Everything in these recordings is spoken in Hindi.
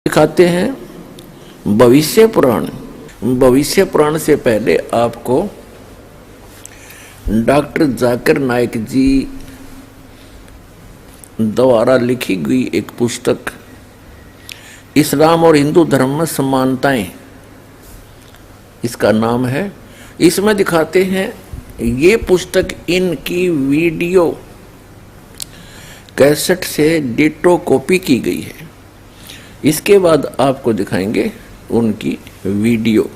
दिखाते हैं भविष्य पुराण। भविष्य पुराण से पहले आपको डॉक्टर जाकिर नाइक जी द्वारा लिखी गई एक पुस्तक इस्लाम और हिंदू धर्म में समानताएं, इसका नाम है। इसमें दिखाते हैं, ये पुस्तक इनकी वीडियो कैसेट से डिटो कॉपी की गई है। इसके बाद आपको दिखाएंगे उनकी वीडियो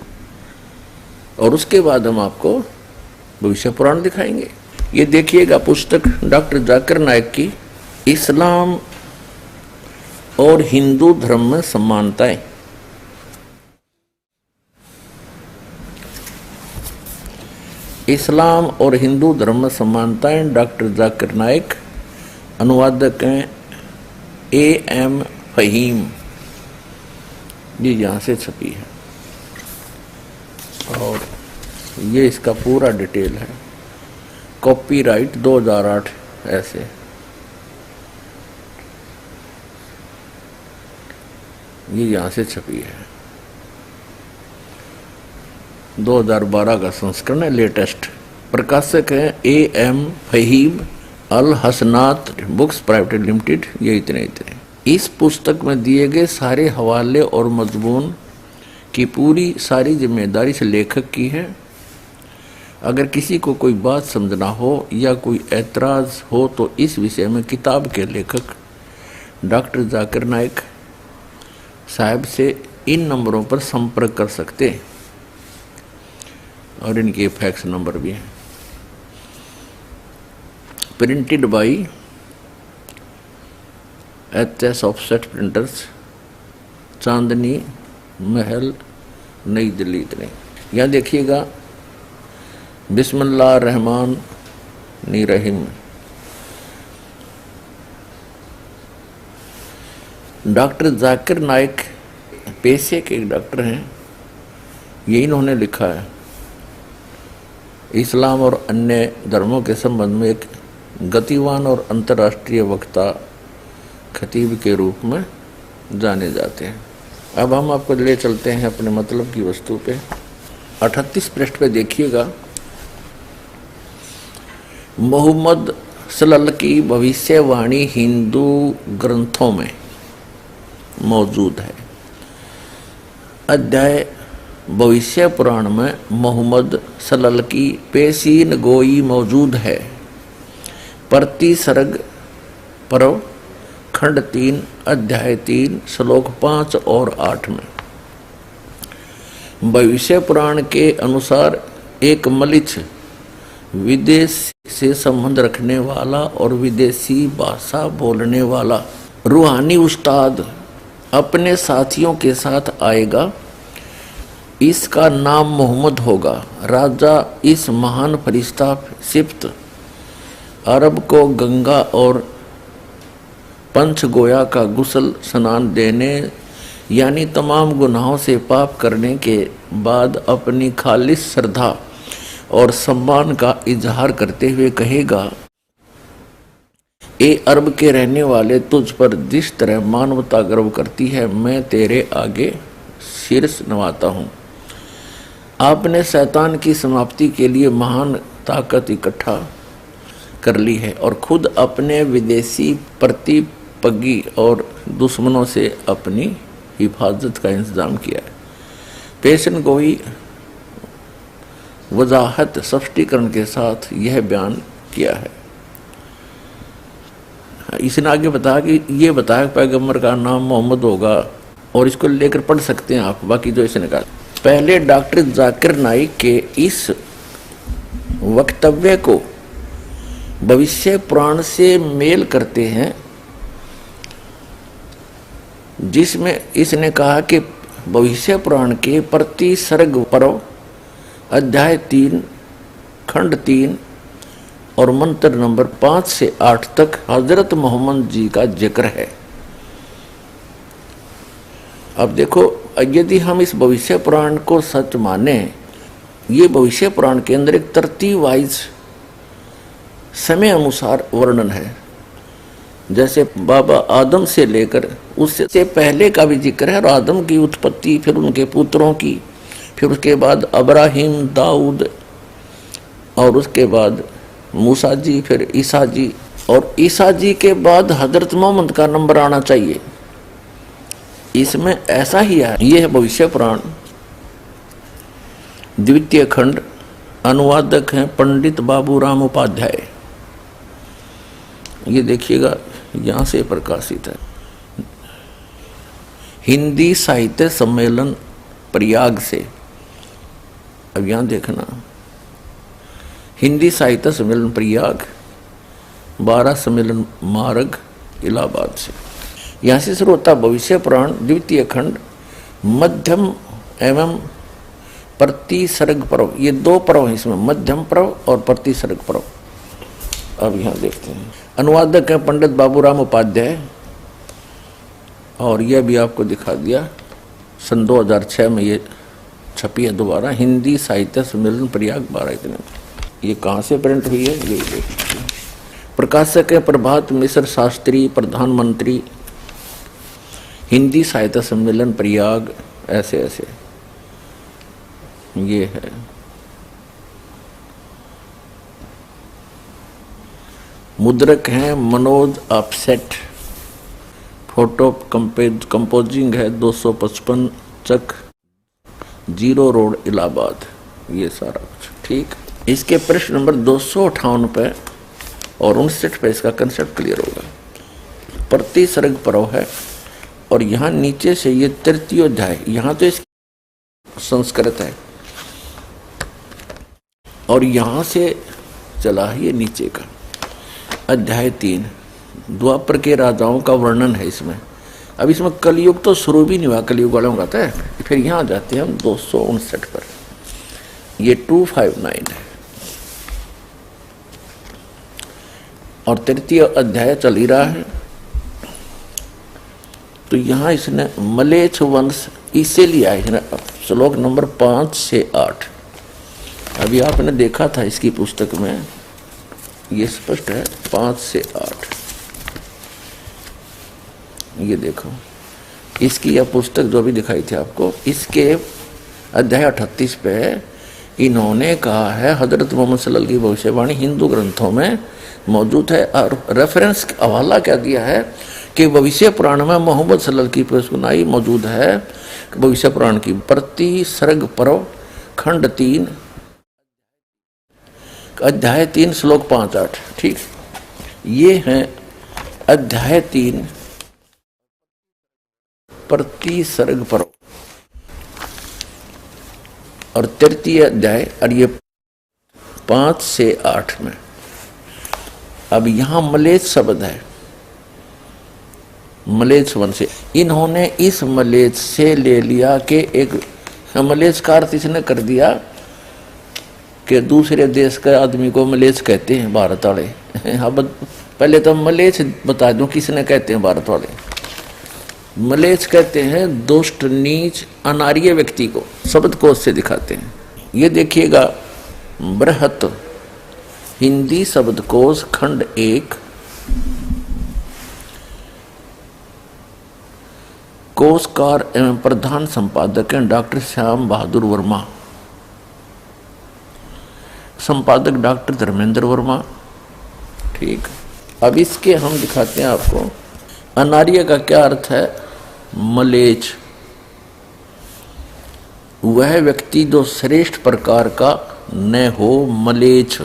और उसके बाद हम आपको भविष्य पुराण दिखाएंगे। ये देखिएगा पुस्तक डॉक्टर जाकिर नाइक की इस्लाम और हिंदू धर्म में समानताएं। इस्लाम और हिंदू धर्म में समानताएं, डॉक्टर जाकिर नाइक, अनुवादक हैं A.M. फहीम। ये यहाँ से छपी है और ये इसका पूरा डिटेल है। कॉपीराइट 2008 ऐसे। ये यहाँ से छपी है, 2012 का संस्करण है, लेटेस्ट। प्रकाशक है A.M. फहीम अल हसनात बुक्स प्राइवेट लिमिटेड। ये इतने। इस पुस्तक में दिए गए सारे हवाले और मजमून की पूरी सारी जिम्मेदारी से लेखक की है। अगर किसी को कोई बात समझना हो या कोई एतराज़ हो तो इस विषय में किताब के लेखक डॉक्टर जाकिर नाइक साहब से इन नंबरों पर संपर्क कर सकते हैं और इनके फैक्स नंबर भी हैं। Printed by HS offset printers, Chandni Mahal, New Delhi. इतने। यहाँ देखिएगा, बिस्मिल्लाह रहमान रहीम। डॉक्टर जाकिर नाइक पेशे के एक डॉक्टर हैं। ये इन्होंने लिखा है इस्लाम और अन्य धर्मों के संबंध में एक गतिवान और अंतर्राष्ट्रीय वक्ता खतीब के रूप में जाने जाते हैं। अब हम आपको ले चलते हैं अपने मतलब की वस्तु पे। 38 पृष्ठ पे देखिएगा, मोहम्मद सल्लल्लाहु की भविष्यवाणी हिंदू ग्रंथों में मौजूद है। अध्याय भविष्य पुराण में मोहम्मद सल्लल्लाहु की पेशीन गोई मौजूद है। प्रति सर्ग पर्व खंड 3 अध्याय 3 श्लोक 5 और 8 में भविष्य पुराण के अनुसार एक मलिच्छ विदेश से संबंध रखने वाला और विदेशी भाषा बोलने वाला रूहानी उस्ताद अपने साथियों के साथ आएगा। इसका नाम मोहम्मद होगा। राजा इस महान फरिश्ता सिफ्त अरब को गंगा और पंच गोया का गुस्ल स्नान देने यानी तमाम गुनाहों से पाप करने के बाद अपनी खालिस श्रद्धा और सम्मान का इजहार करते हुए कहेगा, ए अरब के रहने वाले, तुझ पर जिस तरह मानवता गर्व करती है, मैं तेरे आगे शीर्ष नवाता हूँ। आपने शैतान की समाप्ति के लिए महान ताकत इकट्ठा कर ली है और खुद अपने विदेशी प्रतिपगी और दुश्मनों से अपनी हिफाजत का इंतजाम किया है। पेशन गोई वजाहत स्पष्टीकरण के साथ यह बयान किया है। इसने आगे बताया कि ये बताया पैगंबर का नाम मोहम्मद होगा और इसको लेकर पढ़ सकते हैं आप। बाकी जो इसने कहा, पहले डॉक्टर जाकिर नाइक के इस वक्तव्य को भविष्य पुराण से मेल करते हैं, जिसमें इसने कहा कि भविष्य पुराण के प्रति सर्ग पर्व अध्याय 3 खंड 3 और मंत्र नंबर 5 से 8 तक हजरत मोहम्मद जी का जिक्र है। अब देखो, यदि हम इस भविष्य पुराण को सच माने, ये भविष्य पुराण के अंदर एक तरतीब वाइज समय अनुसार वर्णन है। जैसे बाबा आदम से लेकर उससे पहले का भी जिक्र है, और आदम की उत्पत्ति, फिर उनके पुत्रों की, फिर उसके बाद अब्राहिम, दाऊद, और उसके बाद मूसा जी, फिर ईसा जी, और ईसा जी के बाद हजरत मोहम्मद का नंबर आना चाहिए। इसमें ऐसा ही है। यह है भविष्य पुराण, द्वितीय खंड। अनुवादक हैं पंडित बाबूराम उपाध्याय। ये देखिएगा, यहाँ से प्रकाशित है। हिंदी साहित्य सम्मेलन प्रयाग से। अब यहाँ देखना, हिंदी साहित्य सम्मेलन प्रयाग, 12 सम्मेलन मार्ग, इलाहाबाद से। यहाँ से शुरू होता भविष्य पुराण द्वितीय खंड, मध्यम एवं प्रतिसर्ग पर्व। ये 2 पर्व हैं इसमें, मध्यम पर्व और प्रतिसर्ग पर्व। अब यहाँ देखते हैं। अनुवादक है पंडित बाबूराम उपाध्याय, और यह भी आपको दिखा दिया, सन 2006 में ये छपी है दोबारा, हिंदी साहित्य सम्मेलन प्रयाग 12 इतने। ये कहाँ से प्रिंट हुई है, ये देखिए। प्रकाशक है प्रभात मिश्र शास्त्री, प्रधानमंत्री, हिंदी साहित्य सम्मेलन प्रयाग, ऐसे ऐसे ये है। मुद्रक हैं मनोज अपसेट, फोटो कंपोजिंग है 255 चक 0 रोड इलाहाबाद। ये सारा कुछ ठीक। इसके पृष्ठ नंबर 258 पे और 59 पे इसका कंसेप्ट क्लियर होगा। प्रतिसर्ग पर्व है, और यहाँ नीचे से ये तृतीयोध्याय, यहाँ तो इसकी संस्कृत है, और यहाँ से चला है ये नीचे का अध्याय 3, द्वापर के राजाओं का वर्णन है इसमें। अब इसमें कलयुग तो शुरू भी नहीं हुआ, कलयुग वालों का था। फिर यहाँ जाते हैं हम 259 पर, ये 259 है, और तृतीय अध्याय चल ही रहा है। तो यहाँ इसने मलेच्छ वंश इसे लिया है, इसने श्लोक नंबर 5 से 8। अभी आपने देखा था इसकी पुस्तक में, ये स्पष्ट है 5 से 8। ये देखो, इसकी यह पुस्तक जो भी दिखाई थी आपको, इसके अध्याय 38 पे इन्होंने कहा है हजरत मोहम्मद सल्लल्लाहु अलैहि वसल्लम की भविष्यवाणी हिंदू ग्रंथों में मौजूद है, और रेफरेंस हवाला क्या दिया है कि भविष्य पुराण में मोहम्मद सल्लल्लाहु अलैहि वसल्लम की सुनाई मौजूद है। भविष्य पुराण की प्रतिसर्ग पर्व खंड 3 अध्याय 3 श्लोक 5-8। ठीक, ये है अध्याय 3 प्रतिसर्ग पर्व, और तृतीय अध्याय, और ये 5 से 8 में। अब यहां मलेच्छ शब्द है, मलेच्छ वंश से। इन्होंने इस मलेच्छ से ले लिया कि एक मलेच्छ का अर्थ इसने कर दिया कि दूसरे देश के आदमी को मलेच्छ कहते हैं भारत वाले। अब पहले तो मलेच्छ बता दूं किसने कहते हैं भारत वाले। मलेच्छ कहते हैं दुष्ट, नीच, अनार्य व्यक्ति को, शब्दकोश से दिखाते हैं। ये देखिएगा, बृहत हिंदी शब्दकोश खंड 1 कोशकार एवं प्रधान संपादक हैं डॉक्टर श्याम बहादुर वर्मा, संपादक डॉक्टर धर्मेंद्र वर्मा। ठीक, अब इसके हम दिखाते हैं आपको अनार्य का क्या अर्थ है। मलेच्छ वह व्यक्ति जो श्रेष्ठ प्रकार का न हो, मलेच्छ।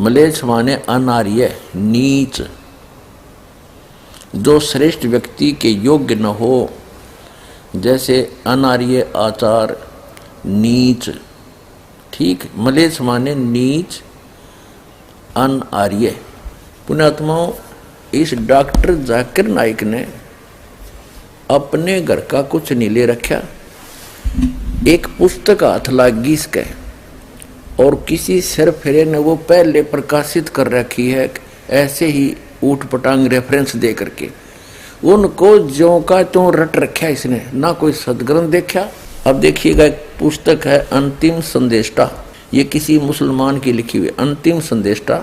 मलेच्छ माने अनार्य, नीच, जो श्रेष्ठ व्यक्ति के योग्य न हो, जैसे अनार्य आचार, नीच। ठीक, मलेच्छ माने नीच, अनार्य। पुण्यात्माओं, इस डॉक्टर जाकिर नाइक ने अपने घर का कुछ नहीं ले रखा, एक पुस्तक हाथ लागी इसके, और किसी सिर फेरे ने वो पहले प्रकाशित कर रखी है, ऐसे ही ऊट पटांग रेफरेंस दे करके उनको ज्यों का त्यों रट रखा इसने, ना कोई सदग्रंथ देखा। अब देखिएगा, एक पुस्तक है अंतिम संदेष्टा, ये किसी मुसलमान की लिखी हुई। अंतिम संदेष्टा,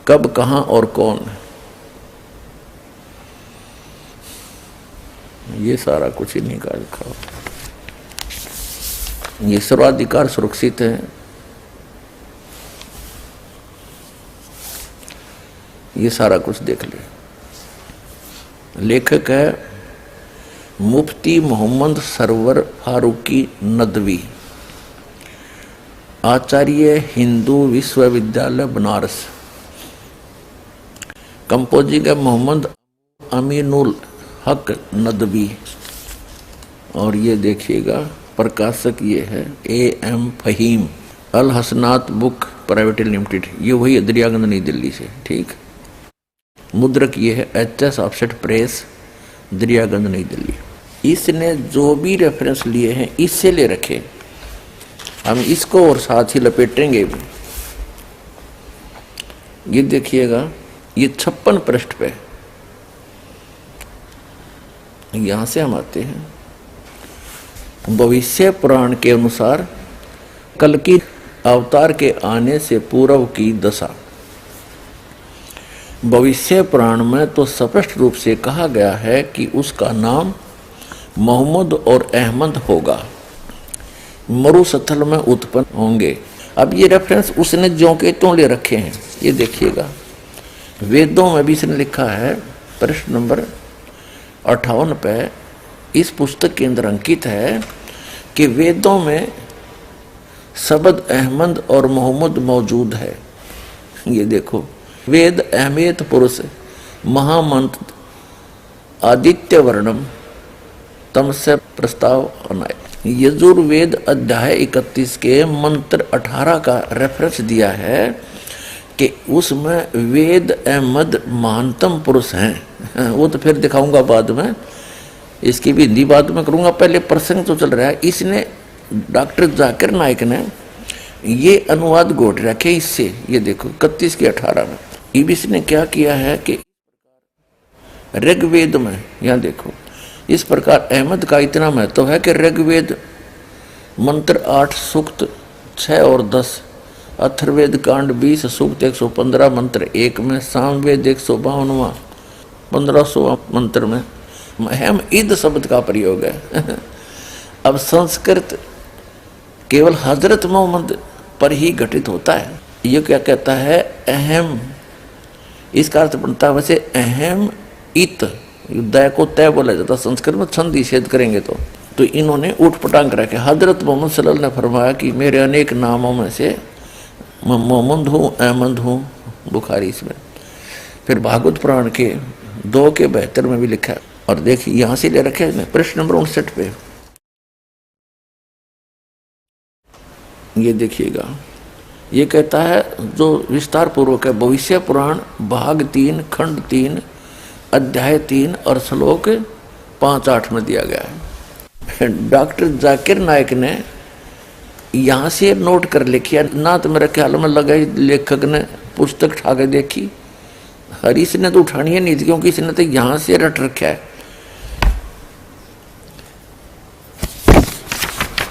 कब, कहाँ और कौन। ये सारा कुछ इन्हीं का लिखा हुआ। ये सर्वाधिकार सुरक्षित है। ये सारा कुछ देख ले। लेखक है मुफ्ती मोहम्मद सरवर फारूकी नदवी, आचार्य हिंदू विश्वविद्यालय बनारस। कंपोजिंग है मोहम्मद अमीनुल हक नदवी। और ये देखिएगा प्रकाशक ये है AM Faheem, Al Hasanat book private limited. ये वही दरियागंज नई दिल्ली से। ठीक। मुद्रक ये है HS ऑफसेट प्रेस, दरियागंज नई दिल्ली। इसने जो भी रेफरेंस लिए हैं इससे ले रखे। हम इसको और साथ ही लपेटेंगे भी। ये देखिएगा, ये 56 पृष्ठ पे। यहां से हम आते हैं। भविष्य पुराण के अनुसार कल की अवतार के आने से पूर्व की दशा। भविष्य पुराण में तो स्पष्ट रूप से कहा गया है कि उसका नाम मोहम्मद और अहमद होगा, मरुस्थल में उत्पन्न होंगे। अब ये रेफरेंस उसने ज्यों के त्यों ले रखे हैं। ये देखिएगा, वेदों में भी इसने लिखा है, प्रश्न नंबर 58 पे इस पुस्तक के अंदर अंकित है कि वेदों में शब्द अहमद और मोहम्मद मौजूद है। ये देखो, वेद अहमेत पुरुष महामंत्र आदित्य वर्णम तम से प्रस्ताव अनाय। यजुर्वेद अध्याय 31 के मंत्र 18 का रेफरेंस दिया है कि उसमें वेद अहमद महानतम पुरुष हैं। वो तो फिर दिखाऊंगा बाद में, इसकी भी हिंदी बाद में करूंगा। पहले प्रसंग तो चल रहा है। इसने डॉक्टर जाकिर नाइक ने ये अनुवाद गोट रखे इससे। ये देखो 31 के 18 में इसने क्या किया है कि ऋग्वेद में, यहाँ देखो, इस प्रकार अहमद का इतना महत्व है कि ऋग्वेद मंत्र 8 सूक्त 6 और 10, अथर्ववेद कांड 20 सूक्त 115 मंत्र 1 में, सामवेद 152वां 1500 मंत्र में अहम ईद शब्द का प्रयोग है। अब संस्कृत केवल हजरत मोहम्मद पर ही घटित होता है। ये क्या कहता है? अहम, इसका अर्थ बनता है वैसे अहम इत, दय को तय बोला जाता संस्कृत में, छंद निषेध करेंगे तो इन्होंने ऊट पटांग रखे। हजरत मोहम्मद सल्लल्लाहु अलैहि वसल्लम ने फरमाया कि मेरे अनेक नामों में से मोहम्मद हूँ, अहमद हूँ, बुखारी इसमें। फिर भागवत पुराण के 2 के 72 में भी लिखा है। और देखिए यहाँ से ले रखे हैं प्रश्न नंबर 59 पे। ये देखिएगा, ये कहता है जो विस्तार पूर्वक है, भविष्य पुराण भाग 3 खंड 3 अध्याय 3 और श्लोक 5-8 में दिया गया है। डॉक्टर जाकिर नाइक ने यहाँ से नोट कर लिखी है ना, तो मेरे ख्याल में लगा लेखक ने पुस्तक उठा के देखी। हरीश ने तो उठानी है नहीं थी, क्योंकि इसने तो यहाँ से रट रखा है।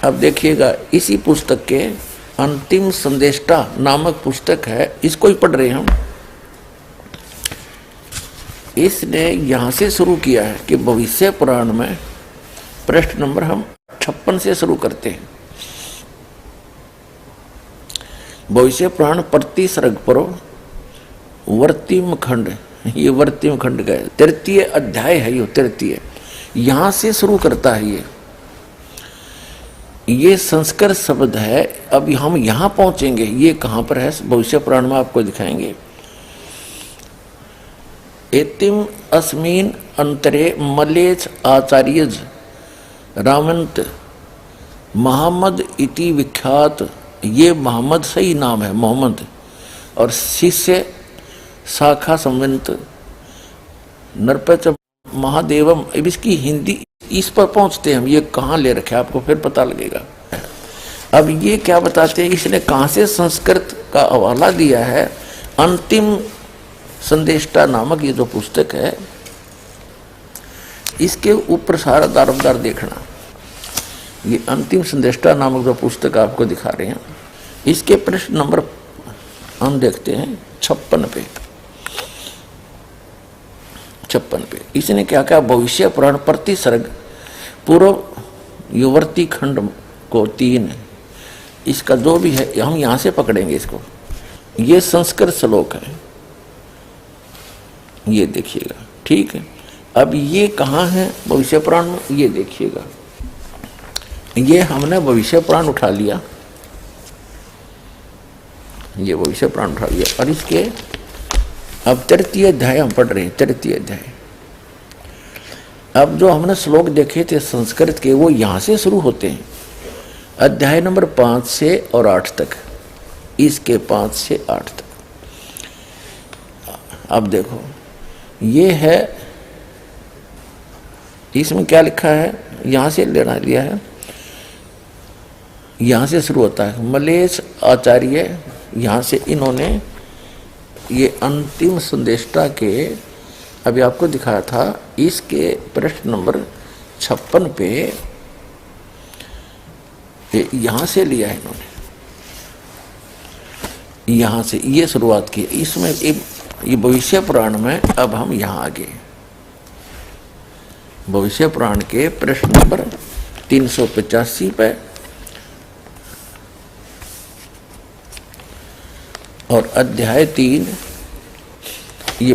अब देखिएगा, इसी पुस्तक के अंतिम संदेष्टा नामक पुस्तक है, इसको ही पढ़ रहे हैं हम। इसने यहाँ से शुरू किया है कि भविष्य पुराण में पृष्ठ नंबर हम 56 से शुरू करते हैं। भविष्य पुराण प्रति सर्ग पर वर्तिम खंड, ये वर्तिम खंड का 3 अध्याय है, ये 3 यहाँ से शुरू करता है। ये संस्कृत शब्द है। अब हम यहाँ पहुंचेंगे, ये कहाँ पर है भविष्य पुराण में आपको दिखाएंगे। एतिम अस्मिन अंतरे मलेच आचार्यज रामंत मोहम्मद इति विख्यात। ये मोहम्मद सही नाम है, मोहम्मद, और शिष्य शाखा संवंत नरपच महादेवम। अब इसकी हिंदी, इस पर पहुंचते हैं हम, ये कहाँ ले रखे आपको फिर पता लगेगा। अब ये क्या बताते हैं, इसने कहाँ से संस्कृत का हवाला दिया है। अंतिम संदेष्टा नामक ये जो पुस्तक है, इसके ऊपर सारा दारोमदार देखना। ये अंतिम संदेष्टा नामक जो पुस्तक आपको दिखा रहे हैं, इसके प्रश्न नंबर हम देखते हैं 56 पे। 56 पे इसने क्या कहा, भविष्य पुराण प्रति सर्ग पूर्व युवर्ती खंड को 3, इसका जो भी है हम यहां से पकड़ेंगे इसको। ये संस्कृत श्लोक है, ये देखिएगा, ठीक है। अब ये कहाँ है भविष्य पुराण में, ये देखिएगा, ये हमने भविष्य पुराण उठा लिया, ये भविष्य पुराण उठा लिया और इसके अब 3य अध्याय हम पढ़ रहे हैं, 3य अध्याय। अब जो हमने श्लोक देखे थे संस्कृत के वो यहां से शुरू होते हैं, अध्याय नंबर 5 से और 8 तक, इसके 5 से 8 तक। अब देखो ये है, इसमें क्या लिखा है, यहां से लेना लिया है, यहां से शुरू होता है। मलेश आचार्य, यहां से इन्होंने ये अंतिम संदेष्टा के अभी आपको दिखाया था, इसके पृष्ठ नंबर 56 पे यहां से लिया है इन्होंने, यहां से ये शुरुआत की। इसमें ये भविष्य पुराण में अब हम यहां आगे भविष्य पुराण के प्रश्न नंबर 385 पे और अध्याय 3 ये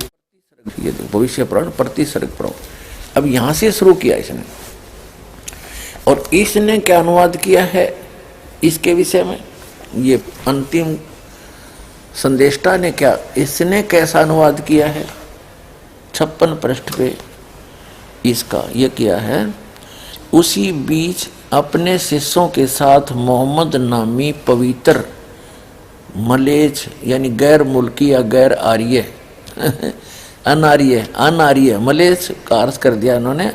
भविष्य पुराण प्रति सर्ग पुराण। अब यहां से शुरू किया इसने, और इसने क्या अनुवाद किया है इसके विषय में, ये अंतिम संदेष्टा ने क्या, इसने कैसा अनुवाद किया है 56 पृष्ठ पे इसका ये किया है। उसी बीच अपने शिष्यों के साथ मोहम्मद नामी पवित्र मलेच यानी गैर मुल्की या गैर आर्य अनार्य मलेच का अर्थ कर दिया इन्होंने,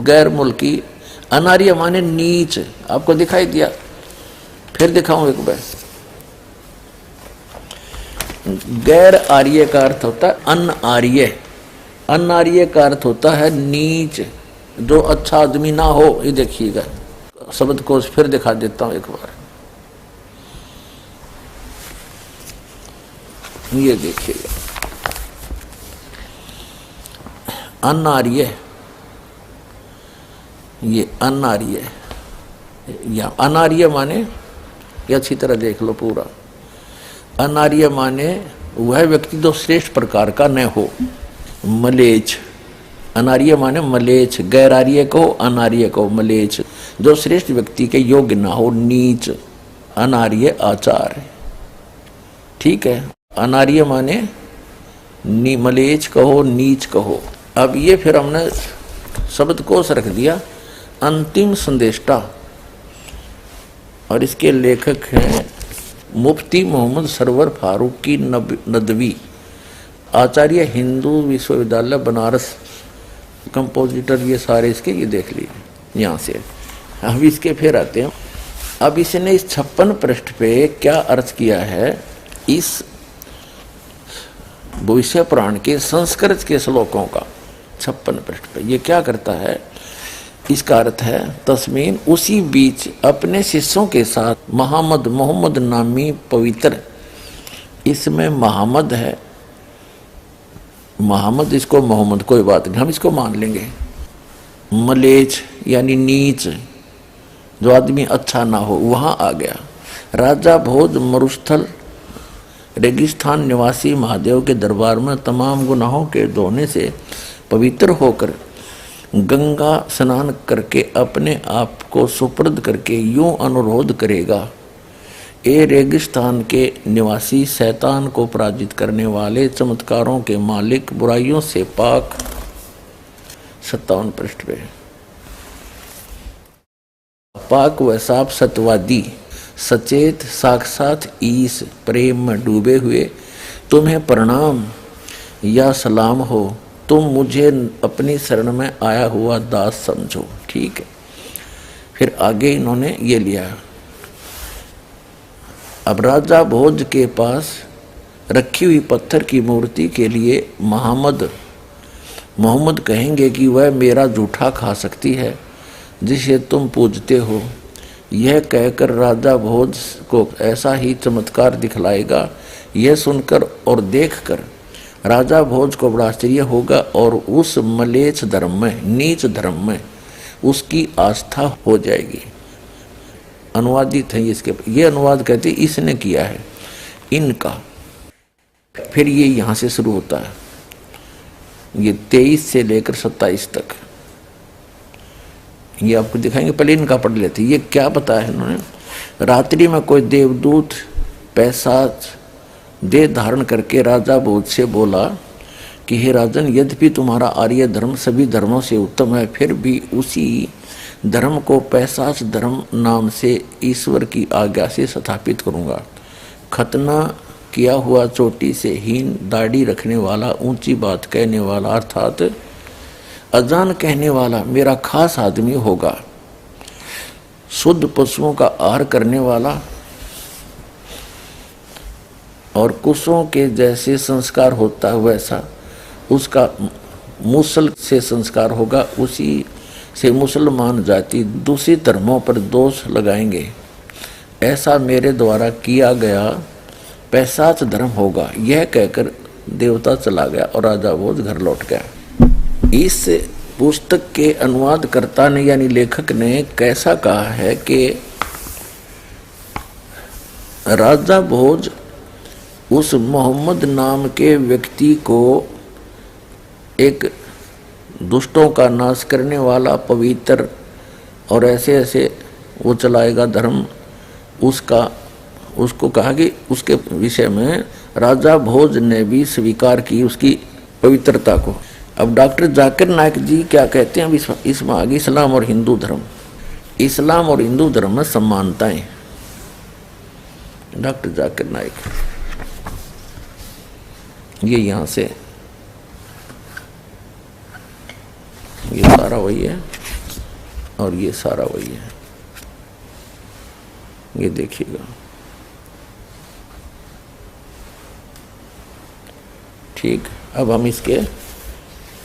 गैर मुल्की, अनार्य माने नीच, आपको दिखाई दिया, फिर दिखाऊं एक बार। गैर आर्य का अर्थ होता है अनार्य, अनार्य का अर्थ होता है नीच, जो अच्छा आदमी ना हो। ये देखिएगा शब्द को फिर दिखा देता हूं एक बार, ये देखिएगा अनार्य, ये अनार्य, या अनार्य माने, ये अच्छी तरह देख लो पूरा, अनार्य माने वह व्यक्ति जो श्रेष्ठ प्रकार का न हो। मलेच, अनार्य माने मलेच, गैर आर्य को अनार्य को मलेच, जो श्रेष्ठ व्यक्ति के योग्य ना हो, नीच, अनार्य आचार, ठीक है। अनार्य माने मलेच कहो, नीच कहो। अब ये फिर हमने शब्द कोश रख दिया अंतिम संदेष्टा, और इसके लेखक हैं मुफ्ती मोहम्मद सरवर फारूकी नदवी, आचार्य हिंदू विश्वविद्यालय बनारस, कंपोजिटर, ये सारे इसके, ये देख लीजिए यहाँ से। अब इसके फिर आते हैं, अब इसने इस 56 पृष्ठ पे क्या अर्थ किया है इस भविष्य पुराण के संस्कृत के श्लोकों का 56 पृष्ठ पे। ये क्या करता है, इसका अर्थ है तस्मीन उसी बीच अपने शिष्यों के साथ मोहम्मद नामी पवित्र, इसमें मोहम्मद है, मोहम्मद, इसको मोहम्मद कोई बात नहीं, हम इसको मान लेंगे। मलेच यानी नीच, जो आदमी अच्छा ना हो, वहां आ गया। राजा भोज मरुस्थल रेगिस्तान निवासी महादेव के दरबार में तमाम गुनाहों के धोने से पवित्र होकर गंगा स्नान करके अपने आप को सुपुर्द करके यूं अनुरोध करेगा, ए रेगिस्तान के निवासी, शैतान को पराजित करने वाले, चमत्कारों के मालिक, बुराइयों से पाक। 57 पृष्ठ पे पाक व साफ सत्यवादी, सचेत, साक्षात ईश, प्रेम में डूबे हुए, तुम्हें प्रणाम या सलाम हो, तुम मुझे अपनी शरण में आया हुआ दास समझो, ठीक है। फिर आगे इन्होंने ये लिया, अब राजा भोज के पास रखी हुई पत्थर की मूर्ति के लिए मोहम्मद कहेंगे कि वह मेरा जूठा खा सकती है जिसे तुम पूजते हो। यह कहकर राजा भोज को ऐसा ही चमत्कार दिखलाएगा। यह सुनकर और देखकर राजा भोज को बड़ा आश्चर्य होगा और उस मलेच्छ धर्म में, नीच धर्म में उसकी आस्था हो जाएगी। अनुवादित है इसके, ये अनुवाद कहते इसने किया है इनका। फिर ये यहाँ से शुरू होता है, ये 23 से लेकर 27 तक ये आपको दिखाएंगे। पहले इनका पढ़ लेते। ये क्या बताया है इन्होंने? रात्रि में कोई देवदूत पैशाच देह धारण करके राजा भोज से बोला कि हे राजन, यद्यपि तुम्हारा आर्य धर्म सभी धर्मों से उत्तम है, फिर भी उसी धर्म को पैशाच धर्म नाम से ईश्वर की आज्ञा से स्थापित करूंगा। खतना किया हुआ, चोटी से हीन, दाढ़ी रखने वाला, ऊंची बात कहने वाला अर्थात अजान कहने वाला मेरा खास आदमी होगा। शुद्ध पशुओं का आहार करने वाला और कुशों के जैसे संस्कार होता है वैसा उसका मुसल से संस्कार होगा। उसी से मुसलमान जाति दूसरे धर्मों पर दोष लगाएंगे। ऐसा मेरे द्वारा किया गया पैशाच धर्म होगा। यह कहकर देवता चला गया और राजा भोज घर लौट गया। इस पुस्तक के अनुवादकर्ता ने यानी लेखक ने कैसा कहा है कि राजा भोज उस मोहम्मद नाम के व्यक्ति को एक दुष्टों का नाश करने वाला पवित्र और ऐसे ऐसे वो चलाएगा धर्म, उसको कहा कि उसके विषय में राजा भोज ने भी स्वीकार की उसकी पवित्रता को। अब डॉक्टर जाकिर नाइक जी क्या कहते हैं इसमें आगे? इस्लाम और हिंदू धर्म, इस्लाम और हिंदू धर्म में समानताएं। डॉक्टर जाकिर नाइक, ये यहाँ से ये सारा वही है और ये सारा वही है, ये देखिएगा। ठीक, अब हम इसके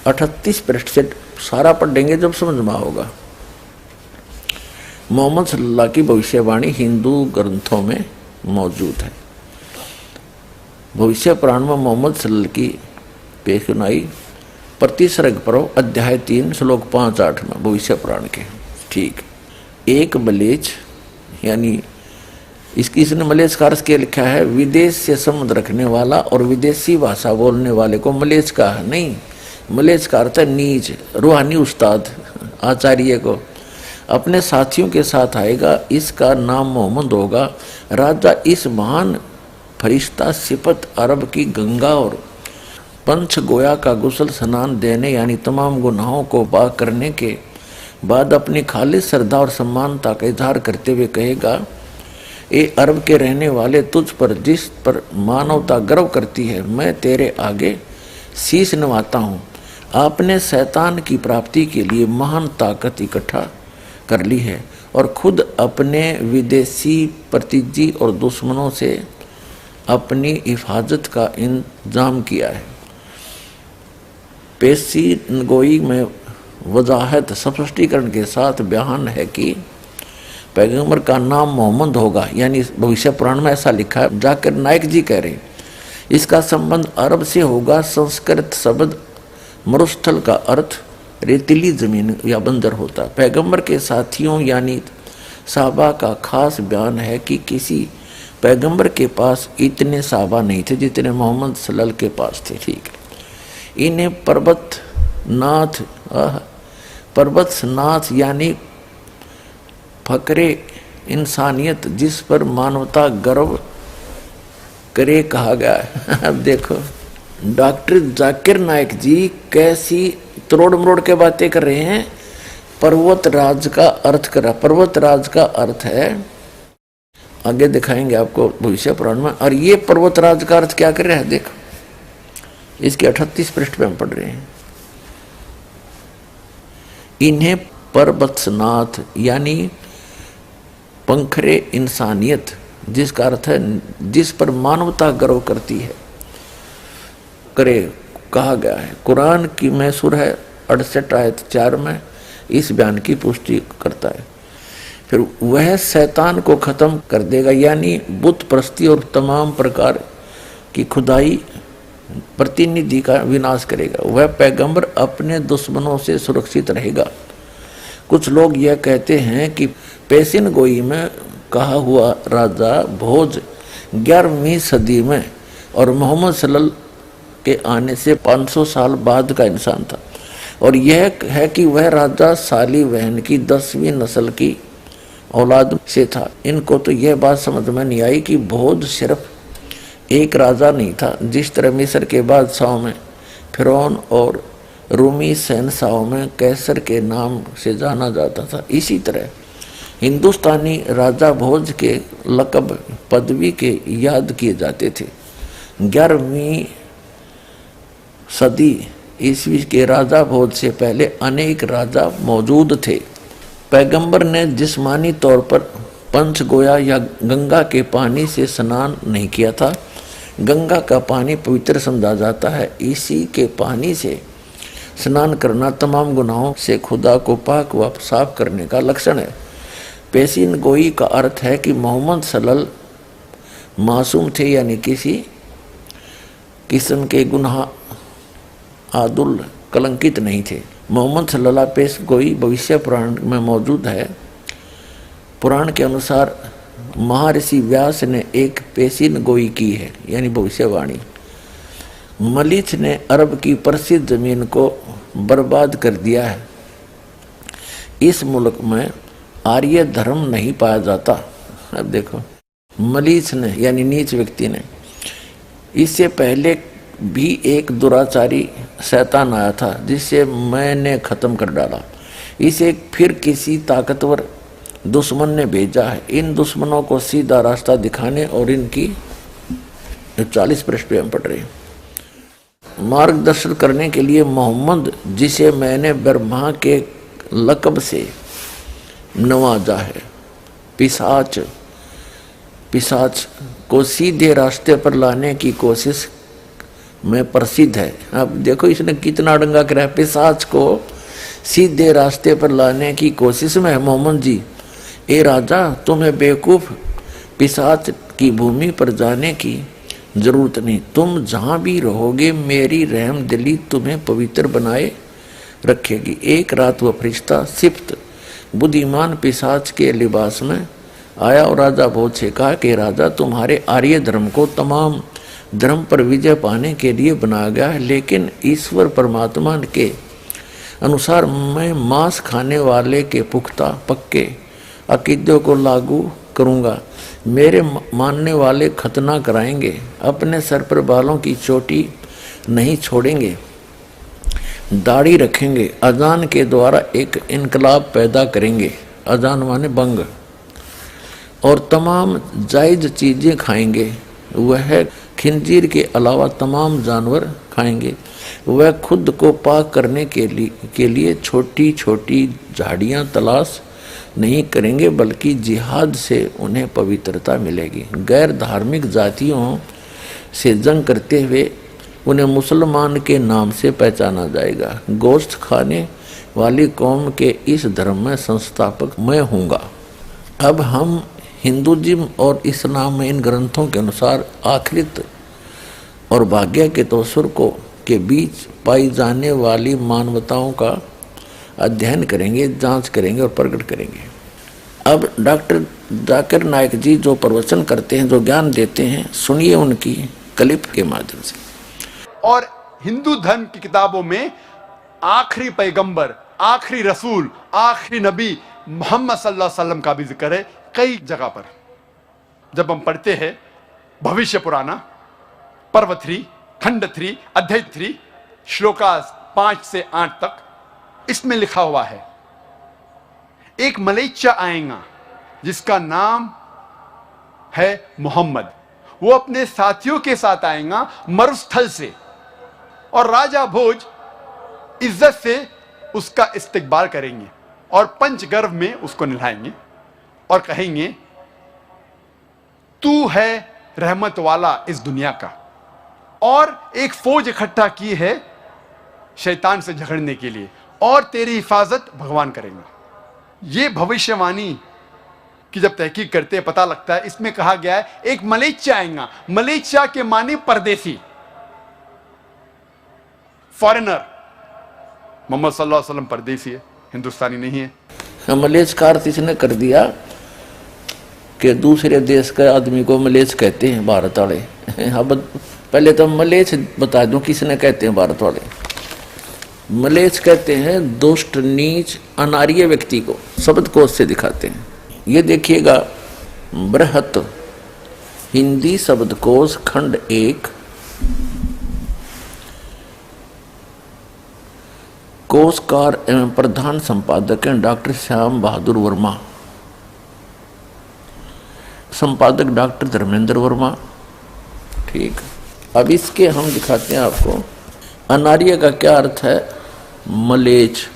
38 पृष्ठ से सारा पढ़ेंगे जब समझ में होगा। मोहम्मद सल्लल्लाहु की भविष्यवाणी हिंदू ग्रंथों में मौजूद है। भविष्य पुराण में मोहम्मद सल्लल्लाहु की पेशनाई प्रतिसर्ग पर्व अध्याय 3 श्लोक 5-8 में भविष्य पुराण के। ठीक, एक मलेच्छ यानी इसने मलेच्छ का अर्थ क्या लिखा है? विदेश से संबंध रखने वाला और विदेशी भाषा बोलने वाले को मलेच्छ कहा नहीं। मलेच्छ का अर्थ है नीच, रूहानी उस्ताद आचार्य को अपने साथियों के साथ आएगा। इसका नाम मोहम्मद होगा। राजा इस महान फरिश्ता सिफत अरब की गंगा और पंच गोया का गुसल स्नान देने यानी तमाम गुनाहों को पाक करने के बाद अपनी खालिस श्रद्धा और सम्मानता का इजहार करते हुए कहेगा, ए अरब के रहने वाले, तुझ पर जिस पर मानवता गर्व करती है, मैं तेरे आगे शीश नवाता हूँ। आपने शैतान की प्राप्ति के लिए महान ताकत इकट्ठा कर ली है और खुद अपने विदेशी प्रतिजी और दुश्मनों से अपनी हिफाजत का इंतजाम किया है। पेशी गोई में वजाहत स्पष्टीकरण के साथ बयान है कि पैगंबर का नाम मोहम्मद होगा, यानी भविष्य पुराण में ऐसा लिखा है। जाकिर नाइक जी कह रहे इसका संबंध अरब से होगा। संस्कृत शब्द मरुस्थल का अर्थ रेतीली जमीन या बंजर होता है। पैगंबर के साथियों यानी साहबा का खास बयान है कि किसी पैगंबर के पास इतने साहबा नहीं थे जितने मोहम्मद सल्लल्लाहु के पास थे। ठीक है, इन्हें पर्वतनाथ यानी फकरे इंसानियत जिस पर मानवता गर्व करे कहा गया है। अब देखो डॉक्टर जाकिर नाइक जी कैसी तोड़ मरोड़ के बातें कर रहे हैं। पर्वतराज का अर्थ करा, पर्वतराज का अर्थ है, आगे दिखाएंगे आपको भविष्य पुराण में। और ये पर्वतराज का अर्थ क्या कर रहा है देखो, इसके 38 पृष्ठ पे हम पढ़ रहे हैं। इन्हें पर्वतनाथ यानी पंखरे इंसानियत जिसका अर्थ है जिस पर मानवता गर्व करती है करे कहा गया है। कुरान की में सूरह 68 आयत 4 में इस बयान की पुष्टि करता है। फिर वह शैतान को खत्म कर देगा, यानी बुत परस्ती और तमाम प्रकार की खुदाई प्रतिनिधि का विनाश करेगा। वह पैगंबर अपने दुश्मनों से सुरक्षित रहेगा। कुछ लोग यह कहते हैं कि पेशिन गोई में कहा हुआ राजा भोज 11वीं सदी में और मोहम्मद सल्लल्लाहु के आने से 500 साल बाद का इंसान था, और यह है कि वह राजा सालीवहन की 10वीं नस्ल की औलाद से था। इनको तो यह बात समझ में नहीं आई कि भोज सिर्फ एक राजा नहीं था। जिस तरह मिस्र के बादशाहों में फिरौन और रूमी शहंशाहों में कैसर के नाम से जाना जाता था, इसी तरह हिंदुस्तानी राजा भोज के लक़ब पदवी के याद किए जाते थे। 11वीं सदी ईस्वी के राजा भोज से पहले अनेक राजा मौजूद थे। पैगंबर ने जिस्मानी तौर पर पंचगोया या गंगा के पानी से स्नान नहीं किया था। गंगा का पानी पवित्र समझा जाता है। इसी के पानी से स्नान करना तमाम गुनाहों से खुदा को पाक व साफ करने का लक्षण है। पेशिन गोई का अर्थ है कि मोहम्मद सल्लल्लाहु मासूम थे, यानी किसी किस्म के गुनाह आदुल कलंकित नहीं थे। मोहम्मद सल्लल्लाहु पेश गोई भविष्य पुराण में मौजूद है। पुराण के अनुसार महर्षि व्यास ने एक पेशिन गोई की है, यानी भविष्यवाणी। मलीच ने अरब की प्रसिद्ध जमीन को बर्बाद कर दिया है। इस मुल्क में आर्य धर्म नहीं पाया जाता। अब देखो, मलीच ने यानी नीच व्यक्ति ने, इससे पहले भी एक दुराचारी शैतान आया था जिसे मैंने खत्म कर डाला। इसे फिर किसी ताकतवर दुश्मन ने भेजा है। इन दुश्मनों को सीधा रास्ता दिखाने और इनकी 40 पृष्ठ पे हम पढ़ रहे हैं, मार्गदर्शन करने के लिए मोहम्मद, जिसे मैंने ब्रह्मा के लक़ब से नवाजा है, पिशाच को सीधे रास्ते पर लाने की कोशिश में प्रसिद्ध है। अब देखो इसने कितना डंगा करा है। पिशाच को सीधे रास्ते पर लाने की कोशिश में है मोहम्मद जी। ए राजा, तुम्हें बेवकूफ़ पिशाच की भूमि पर जाने की जरूरत नहीं। तुम जहाँ भी रहोगे मेरी रहम दिली तुम्हें पवित्र बनाए रखेगी। एक रात वह फरिश्ता सिफ्त बुद्धिमान पिशाच के लिबास में आया और राजा भोज से कहा कि राजा, तुम्हारे आर्य धर्म को तमाम धर्म पर विजय पाने के लिए बनाया गया है, लेकिन ईश्वर परमात्मा के अनुसार मैं मांस खाने वाले के पुख्ता पक्के अकीदों को लागू करूँगा। मेरे मानने वाले खतना कराएंगे, अपने सर पर बालों की चोटी नहीं छोड़ेंगे, दाढ़ी रखेंगे, अजान के द्वारा एक इनकलाब पैदा करेंगे, अजान माने बंग, और तमाम जायज़ चीज़ें खाएंगे। वह खिंजीर के अलावा तमाम जानवर खाएंगे। वह खुद को पाक करने के लिए छोटी छोटी झाड़ियाँ तलाश नहीं करेंगे, बल्कि जिहाद से उन्हें पवित्रता मिलेगी। गैर धार्मिक जातियों से जंग करते हुए उन्हें मुसलमान के नाम से पहचाना जाएगा। गोश्त खाने वाली कौम के इस धर्म में संस्थापक मैं हूँगा। अब हम हिंदुज़म और इस्लाम में इन ग्रंथों के अनुसार आखिरत और भाग्य के तवसुर के बीच पाई जाने वाली मानवताओं का अध्ययन करेंगे, जांच करेंगे और प्रकट करेंगे। अब डॉक्टर जाकिर नायक जी जो प्रवचन करते हैं, जो ज्ञान देते हैं, सुनिए उनकी क्लिप के माध्यम से। और हिंदू धर्म की किताबों में आखिरी पैगंबर, आखिरी रसूल, आखिरी नबी मोहम्मद सल्लल्लाहु अलैहि वसल्लम का भी जिक्र है कई जगह पर। जब हम पढ़ते हैं भविष्य पुराना पर्व 3 खंड 3 अध्याय 3 श्लोकास 5 से 8 तक, इसमें लिखा हुआ है एक मलेच्चा आएगा जिसका नाम है मोहम्मद। वो अपने साथियों के साथ आएगा मरुस्थल से, और राजा भोज इज्जत से उसका इस्तकबाल करेंगे और पंचगर्भ में उसको नहलाएंगे और कहेंगे तू है रहमत वाला इस दुनिया का। और एक फौज इकट्ठा की है शैतान से झगड़ने के लिए, और तेरी हिफाजत भगवान करेंगे। ये भविष्यवाणी की जब तहकीक करते हैं पता लगता है, इसमें कहा गया है एक मलेच्चा आएगा। मलेच्चा के माने परदेसी, फॉरेनर। मोहम्मद सल्लल्लाहु अलैहि वसल्लम परदेसी है, हिंदुस्तानी नहीं है। मलेच्छ का अर्थ इसने कर दिया कि दूसरे देश के आदमी को मलेच्छ कहते हैं भारत वाले। अब पहले तो मलेच्छ बता दूं किसने कहते हैं भारत वाले। मलेच्छ कहते हैं दुष्ट, नीच, अनार्य व्यक्ति को, शब्दकोश से दिखाते हैं। ये देखिएगा, बृहत हिंदी शब्दकोश खंड 1 कोशकार एवं प्रधान संपादक हैं डॉक्टर श्याम बहादुर वर्मा, संपादक डॉक्टर धर्मेंद्र वर्मा। ठीक, अब इसके हम दिखाते हैं आपको। अनार्य का क्या अर्थ है? मलेच्छ,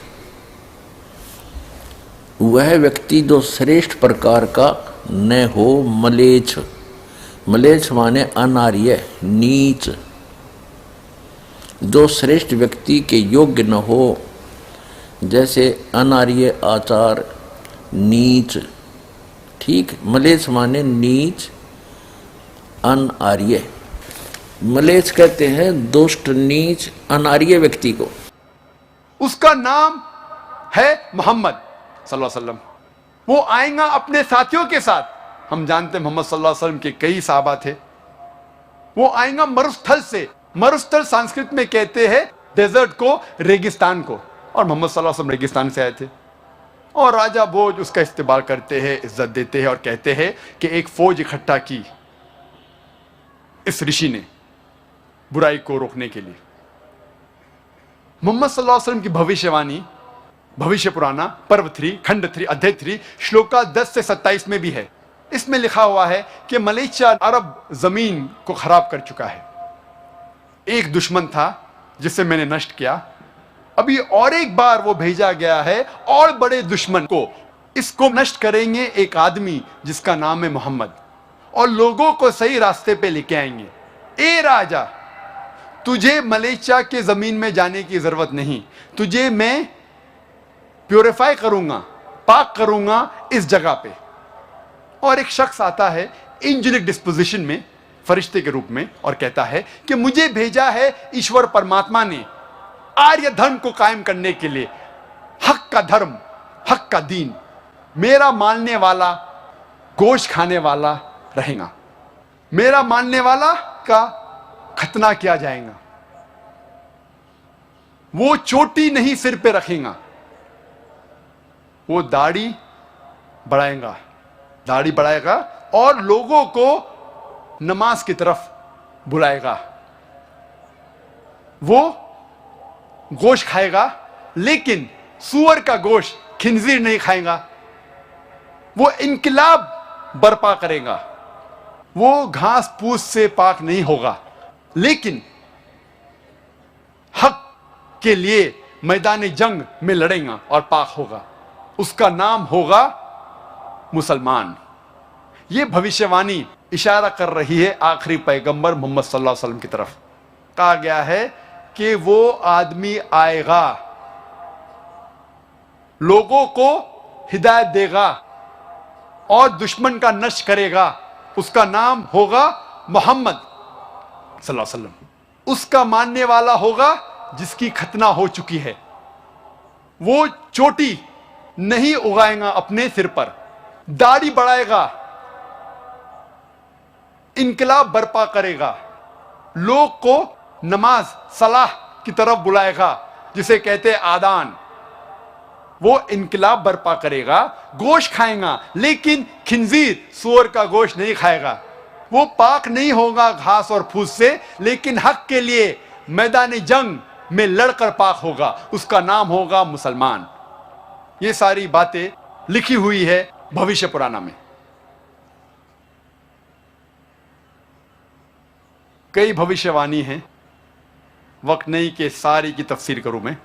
वह व्यक्ति जो श्रेष्ठ प्रकार का न हो। मलेच्छ, मलेच्छ माने अनार्य, नीच, जो श्रेष्ठ व्यक्ति के योग्य न हो, जैसे अनार्य आचार, नीच। ठीक, मलेच्छ माने नीच, अनार्य। मलेच्छ कहते हैं दुष्ट, नीच, अनार्य व्यक्ति को। उसका नाम है मोहम्मद सल्लल्लाहु अलैहि वसल्लम। वो आएगा अपने साथियों के साथ। हम जानते हैं मोहम्मद सल्लल्लाहु अलैहि वसल्लम के कई सहाबा थे। वो आएगा मरुस्थल से। मरुस्थल संस्कृत में कहते हैं डेजर्ट को, रेगिस्तान को, और मोहम्मद सल्लल्लाहु अलैहि वसल्लम रेगिस्तान से आए थे। और राजा भोज उसका इस्तेमाल करते हैं, इज्जत देते हैं और कहते हैं कि एक फौज इकट्ठा की इस ऋषि ने बुराई को रोकने के लिए। मोहम्मद सल्लल्लाहु अलैहि वसल्लम की भविष्यवाणी भविष्य पुराना पर्व 3 खंड 3 अध्याय 3 श्लोका 10 से 27 में भी है। इसमें लिखा हुआ है कि मलेशिया अरब जमीन को खराब कर चुका है। एक दुश्मन था जिसे मैंने नष्ट किया, अभी और एक बार वो भेजा गया है और बड़े दुश्मन को। इसको नष्ट करेंगे एक आदमी जिसका नाम है मोहम्मद, और लोगों को सही रास्ते पे लेके आएंगे। ए राजा, तुझे मलेशिया के जमीन में जाने की जरूरत नहीं, तुझे मैं प्योरीफाई करूंगा, पाक करूंगा इस जगह पे। और एक शख्स आता है एंजेलिक डिस्पोजिशन में, फरिश्ते के रूप में, और कहता है कि मुझे भेजा है ईश्वर परमात्मा ने आर्य धर्म को कायम करने के लिए, हक का धर्म, हक का दीन। मेरा मानने वाला गोश्त खाने वाला रहेगा, मेरा मानने वाला का खतना किया जाएगा। वो चोटी नहीं सिर पे रखेगा, वो दाढ़ी बढ़ाएगा, दाढ़ी बढ़ाएगा और लोगों को नमाज की तरफ बुलाएगा। वो गोश्त खाएगा, लेकिन सूअर का गोश्त, खिंजीर नहीं खाएगा। वो इनकलाब बर्पा करेगा। वो घास फूस से पाक नहीं होगा, लेकिन हक के लिए मैदान जंग में लड़ेगा और पाक होगा। उसका नाम होगा मुसलमान। ये भविष्यवाणी इशारा कर रही है आखिरी पैगंबर मोहम्मद सल्लल्लाहु अलैहि वसल्लम की तरफ। कहा गया है कि वो आदमी आएगा, लोगों को हिदायत देगा और दुश्मन का नष्ट करेगा। उसका नाम होगा मोहम्मद सल्लल्लाहु अलैहि वसल्लम। उसका मानने वाला होगा जिसकी खतना हो चुकी है। वो चोटी नहीं उगाएगा अपने सिर पर, दाढ़ी बढ़ाएगा, इनकलाब बर्पा करेगा, लोग को नमाज सलाह की तरफ बुलाएगा, जिसे कहते हैं आदान। वो इनकलाब बर्पा करेगा, गोश्त खाएगा, लेकिन खिंजीर, सूअर का गोश्त नहीं खाएगा। वो पाक नहीं होगा घास और फूस से, लेकिन हक के लिए मैदान जंग में लड़कर पाक होगा। उसका नाम होगा मुसलमान। ये सारी बातें लिखी हुई है भविष्य पुराना में। कई भविष्यवाणी हैं, वक्त नहीं कि सारी की तफसीर करूं मैं।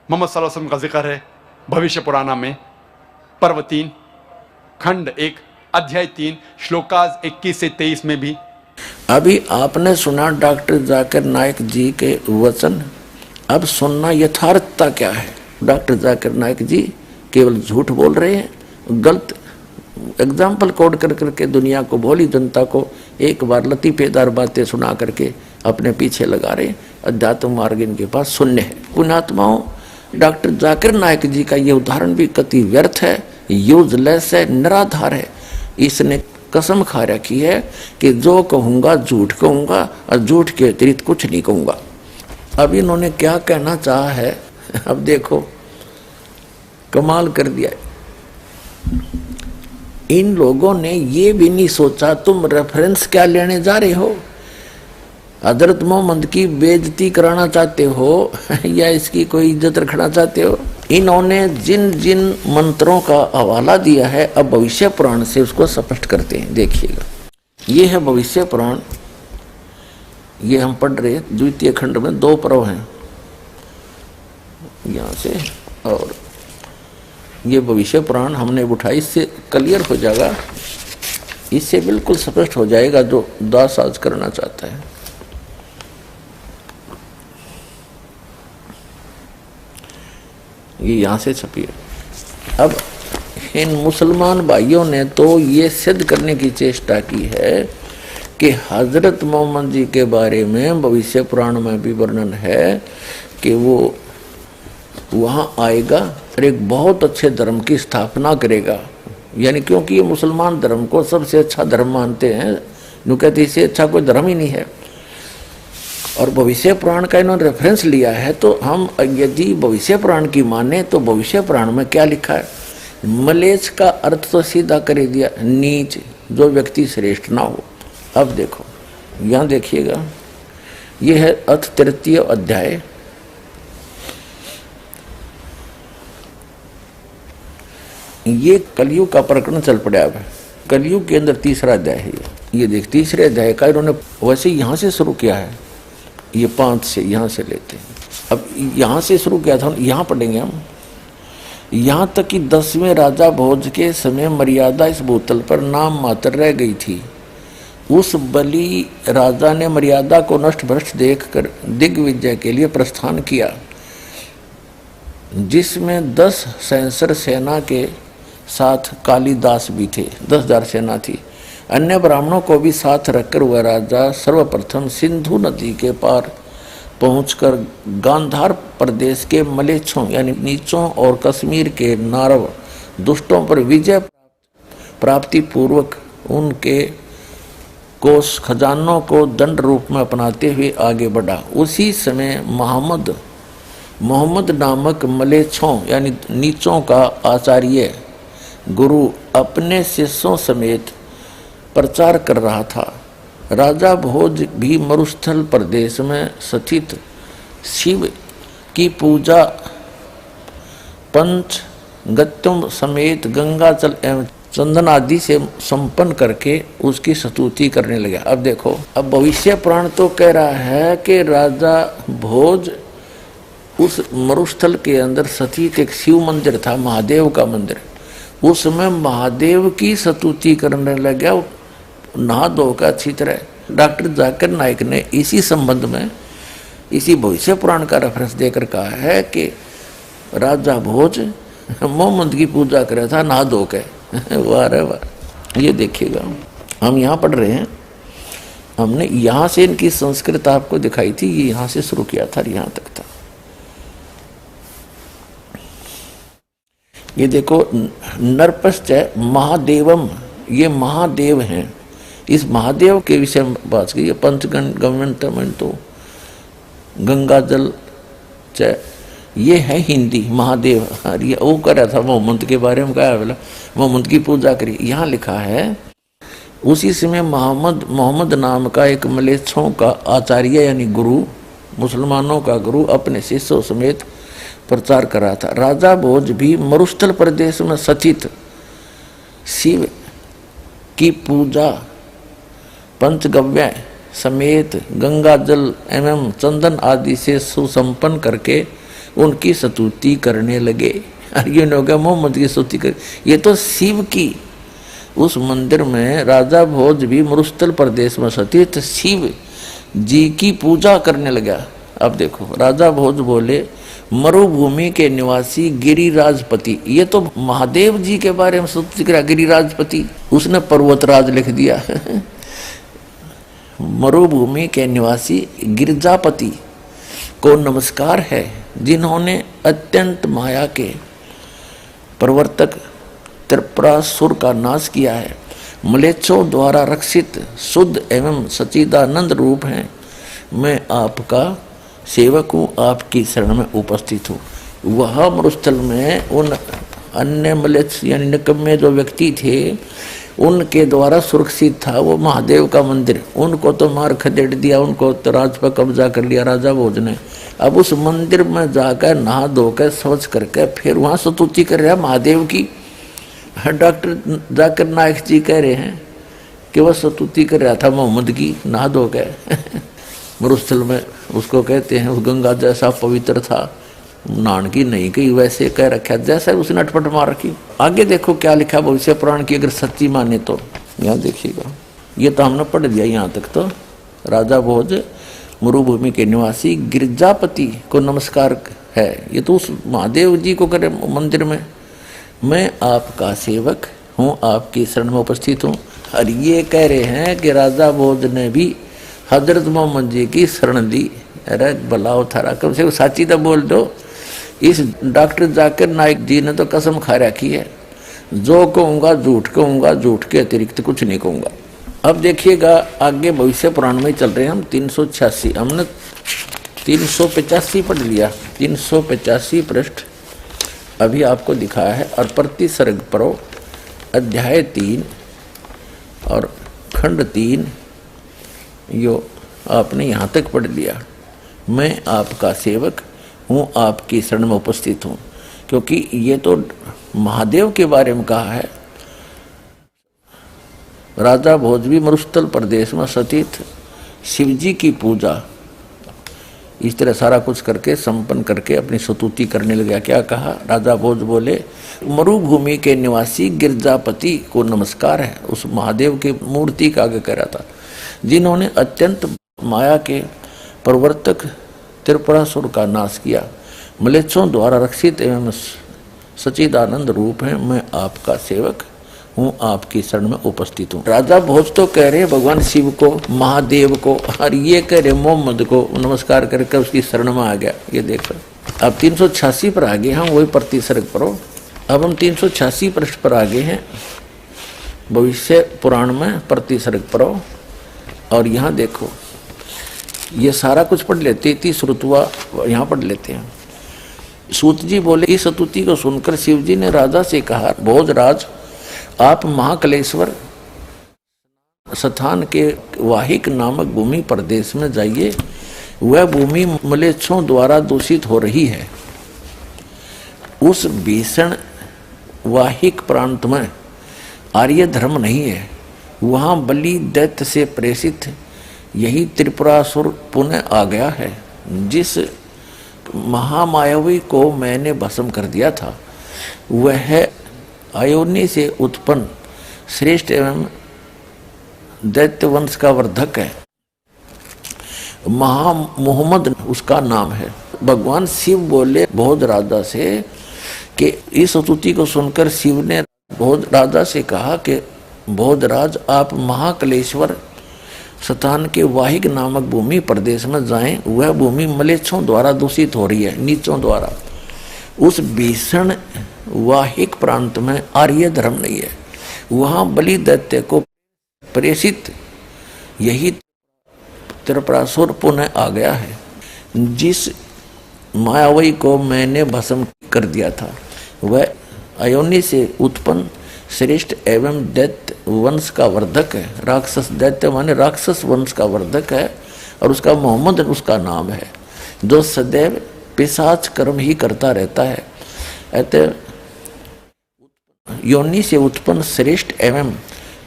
मोहम्मद सल्लल्लाहु अलैहि वसल्लम का जिक्र है भविष्य पुराना में पर्व 3 खंड 1 अध्याय 3 श्लोकाज 21 से 23 में भी। अभी आपने सुना डॉक्टर जाकिर नाइक जी के वचन। अब सुनना यथार्थता क्या है। डॉक्टर जाकिर नाइक जी केवल झूठ बोल रहे हैं, गलत एग्जाम्पल कोड कर करके दुनिया को, भोली जनता को एक बार लतीफेदार बातें सुना करके अपने पीछे लगा रहे हैं। अध्यात्म मार्ग इनके पास शून्य है। पुण्यात्माओं, डॉक्टर जाकिर नायक जी का ये उदाहरण भी कति व्यर्थ है, यूजलेस है, निराधार है। इसने कसम खा रखी है कि जो कहूँगा झूठ कहूँगा और झूठ के अतिरिक्त कुछ नहीं कहूँगा। अब इन्होंने क्या कहना चाहा है, अब देखो कमाल कर दिया। इन लोगों ने ये भी नहीं सोचा तुम रेफरेंस क्या लेने जा रहे हो, हजरत मोहम्मद की बेइज्जती कराना चाहते हो या इसकी कोई इज्जत रखना चाहते हो। इन्होंने जिन जिन मंत्रों का हवाला दिया है अब भविष्य पुराण से उसको स्पष्ट करते हैं। देखिएगा, ये है भविष्य पुराण, ये हम पढ़ रहे हैं द्वितीय खंड में 2 पर्व हैं यहाँ से, और ये भविष्य पुराण हमने उठाई, इससे क्लियर हो जाएगा, इससे बिल्कुल स्पष्ट हो जाएगा जो दास आज करना चाहता है। ये यहाँ से छपी है। अब इन मुसलमान भाइयों ने तो ये सिद्ध करने की चेष्टा की है कि हजरत मोहम्मद जी के बारे में भविष्य पुराण में भी वर्णन है कि वो वहाँ आएगा और एक बहुत अच्छे धर्म की स्थापना करेगा। यानी क्योंकि ये मुसलमान धर्म को सबसे अच्छा धर्म मानते हैं, यूँ कहते इससे अच्छा कोई धर्म ही नहीं है। और भविष्य पुराण का इन्होंने रेफरेंस लिया है, तो हम यदि भविष्य पुराण की माने तो भविष्य पुराण में क्या लिखा है, मलेच्छ का अर्थ तो सीधा कर दिया, नीच, जो व्यक्ति श्रेष्ठ ना हो। अब देखो यहाँ देखिएगा, यह है अथ 3 अध्याय, ये कलयुग का प्रकरण चल पड़ा। अब कलयुग के अंदर 3रा अध्याय है ये देख, 3रे अध्याय का इन्होंने वैसे यहाँ से शुरू किया है, ये 5 से यहाँ से लेते हैं। अब यहाँ से शुरू किया था, यहाँ पढ़ेंगे हम, यहाँ तक कि 10वें राजा भोज के समय मर्यादा इस भूतल पर नाम मात्र रह गई थी। उस बलि राजा ने मर्यादा को नष्ट भ्रष्ट देखकर दिग्विजय के लिए प्रस्थान किया, जिसमें 10 सैंसर सेना के साथ कालिदास भी थे, 10,000 सेना थी। अन्य ब्राह्मणों को भी साथ रखकर वह राजा सर्वप्रथम सिंधु नदी के पार पहुंचकर गांधार प्रदेश के मलेच्छों यानी नीचों और कश्मीर के नारव दुष्टों पर विजय प्राप्ति पूर्वक उनके कोष खजानों को दंड रूप में अपनाते हुए आगे बढ़ा। उसी समय मोहम्मद नामक मलेच्छों यानी नीचों का आचार्य गुरु अपने शिष्यों समेत प्रचार कर रहा था। राजा भोज भी मरुस्थल प्रदेश में स्थित शिव की पूजा पंचगत्यों समेत गंगा जल एवं चंदन आदि से संपन्न करके उसकी स्तुति करने लगा। अब देखो, अब भविष्य पुराण तो कह रहा है कि राजा भोज उस मरुस्थल के अंदर स्थित एक शिव मंदिर था, महादेव का मंदिर, उसमें महादेव की स्तुति करने लगा, नहा धोकर अच्छी तरह। डॉक्टर जाकिर नाइक ने इसी संबंध में इसी भविष्य पुराण का रेफरेंस देकर कहा है कि राजा भोज मोहम्मद की पूजा कर रहा था नहा धो के। वाह रे वाह, ये देखिएगा, हम यहाँ पढ़ रहे हैं, हमने यहाँ से इनकी संस्कृत आपको दिखाई थी, ये यहाँ से शुरू किया था, यहाँ तक था। ये देखो, नरपश्च महादेवम, ये महादेव हैं। इस महादेव के विषय में बात की, पंचगव्यम तो गंगा जल च, ये है हिंदी महादेव। ये वो कर रहा था मोहम्मद के बारे में, कहा बोला मोहम्मद की पूजा करी। यहाँ लिखा है उसी समय मोहम्मद नाम का एक मलेच्छों का आचार्य यानी गुरु, मुसलमानों का गुरु अपने शिष्यों समेत प्रचार कर रहा था। राजा भोज भी मरुस्थल प्रदेश में स्थित शिव की पूजा पंचगव्य समेत गंगा जल एवं चंदन आदि से सुसंपन्न करके उनकी स्तुति करने लगे। ये हो गया मोहम्मद की स्तुति कर, ये तो शिव की उस मंदिर में राजा भोज भी मरुस्थल प्रदेश में स्थित शिव जी की पूजा करने लगा। अब देखो, राजा भोज बोले मरुभूमि के निवासी गिरिराजपति, ये तो महादेव जी के बारे में स्तुति करा, गिरिराजपति, उसने पर्वतराज लिख दिया। मरुभूमि के निवासी गिरजापति को नमस्कार है, जिन्होंने अत्यंत माया के प्रवर्तक त्रिपुरासुर का नाश किया है, म्लेच्छों द्वारा रक्षित शुद्ध एवं सच्चिदानंद रूप हैं। मैं आपका सेवक हूँ, आपकी शरण में उपस्थित हूँ। वह मरुस्थल में उन अन्य म्लेच्छ यानी निकम्मे जो व्यक्ति थे उनके द्वारा सुरक्षित था वो महादेव का मंदिर। उनको तो मार खदेड़ दिया, उनको तो राज पर कब्जा कर लिया राजा भोज ने। अब उस मंदिर में जाकर नहा धोकर शौच करके फिर वहाँ स्तुति कर रहा महादेव की। डॉक्टर जाकिर नाइक जी कह रहे हैं कि वह स्तुति कर रहा था मोहम्मद की नहा धोकर मरुस्थल में। उसको कहते हैं उस गंगा जैसा पवित्र था, नान की नहीं कही, वैसे कह रखा जैसा उसने अटपट मार रखी। आगे देखो क्या लिखा भविष्य पुराण की, अगर सच्ची माने तो यहाँ देखिएगा। ये तो हमने पढ़ दिया यहाँ तक। तो राजा भोज मरुभूमि के निवासी गिरजापति को नमस्कार है। ये तो उस महादेव जी को करे मंदिर में। मैं आपका सेवक हूँ, आपकी शरण में उपस्थित हूँ। और ये कह रहे हैं कि राजा भोज ने भी हजरत मोहम्मद जी की शरण ली। अरे भलाओ थारा, कम से कम साची तो बोल दो। इस डॉक्टर जाकिर नाइक जी ने तो कसम खा रखी है, जो कहूँगा झूठ कहूँगा, झूठ के अतिरिक्त कुछ नहीं कहूँगा। अब देखिएगा आगे भविष्य पुराण में चल रहे हैं हम। 386 हमने 385 पढ़ लिया। 385 पृष्ठ अभी आपको दिखाया है। और प्रति सर्ग पढ़ो, अध्याय 3 और खंड 3 यो आपने यहाँ तक पढ़ लिया। मैं आपका सेवक हूँ, आपकी शरण में उपस्थित हूँ। क्योंकि ये तो महादेव के बारे में कहा है। राजा भोज भी मरुस्थल प्रदेश में स्थित शिव जी की पूजा इस तरह सारा कुछ करके संपन्न करके अपनी स्तुति करने लगा। क्या कहा राजा भोज बोले, मरुभूमि के निवासी गिरजापति को नमस्कार है। उस महादेव के मूर्ति का आगे कह रहा था, जिन्होंने अत्यंत माया के प्रवर्तक त्रिपुरासुर का नाश किया, म्लेच्छों द्वारा रक्षित एवं सच्चिदानंद रूप है। मैं आपका सेवक हूँ, आपकी शरण में उपस्थित हूँ। राजा भोज तो कह रहे हैं भगवान शिव को, महादेव को, और ये कह रहे मोहम्मद को नमस्कार करके उसकी शरण में आ गया। ये देखो अब 386 पर आ गए हम, वही प्रति सर्ग पढ़ो। अब हम 386 पृष्ठ पर आ गए हैं भविष्य पुराण में, प्रति सर्ग पढ़ो। और यहाँ देखो ये सारा कुछ पढ़ लेते, 30 ऋतुआ यहाँ पढ़ लेते हैं। सूत जी बोले, इस स्तुति को सुनकर शिव जी ने राजा से कहा, भोजराज आप महाकलेश्वर स्थान के वाहिक नामक भूमि प्रदेश में जाइए। वह भूमि म्लेच्छों द्वारा दूषित हो रही है। उस भीषण वाहिक प्रांत में आर्य धर्म नहीं है। वहाँ बलि दैत्य से प्रेषित यही त्रिपुरासुर पुनः आ गया है, जिस महामायावी को मैंने भस्म कर दिया था। वह अयोनि से उत्पन्न श्रेष्ठ एवं दैत्य वंश का वर्धक है। मोहम्मद उसका नाम है। भगवान शिव बोले भोज राजा से कि इस स्तुति को सुनकर शिव ने भोज राजा से कहा कि भोजराज आप महाकलेश्वर स्थान के वाहिक नामक भूमि प्रदेश में जाएं। वह भूमि म्लेच्छों द्वारा दूषित हो रही है, नीचों द्वारा। उस भीषण वाहिक प्रांत में आर्य धर्म नहीं है। वहाँ बलि दैत्य को प्रेषित यही त्रिपुरासुर पुनः आ गया है, जिस मायावी को मैंने भस्म कर दिया था। वह अयोनि से उत्पन्न श्रेष्ठ एवं दैत्य वंश का वर्धक है। राक्षस दैत्य माने राक्षस वंश का वर्धक है, और उसका मोहम्मद उसका नाम है, जो सदैव पिशाच कर्म ही करता रहता है। अतः योनि से उत्पन्न श्रेष्ठ एवं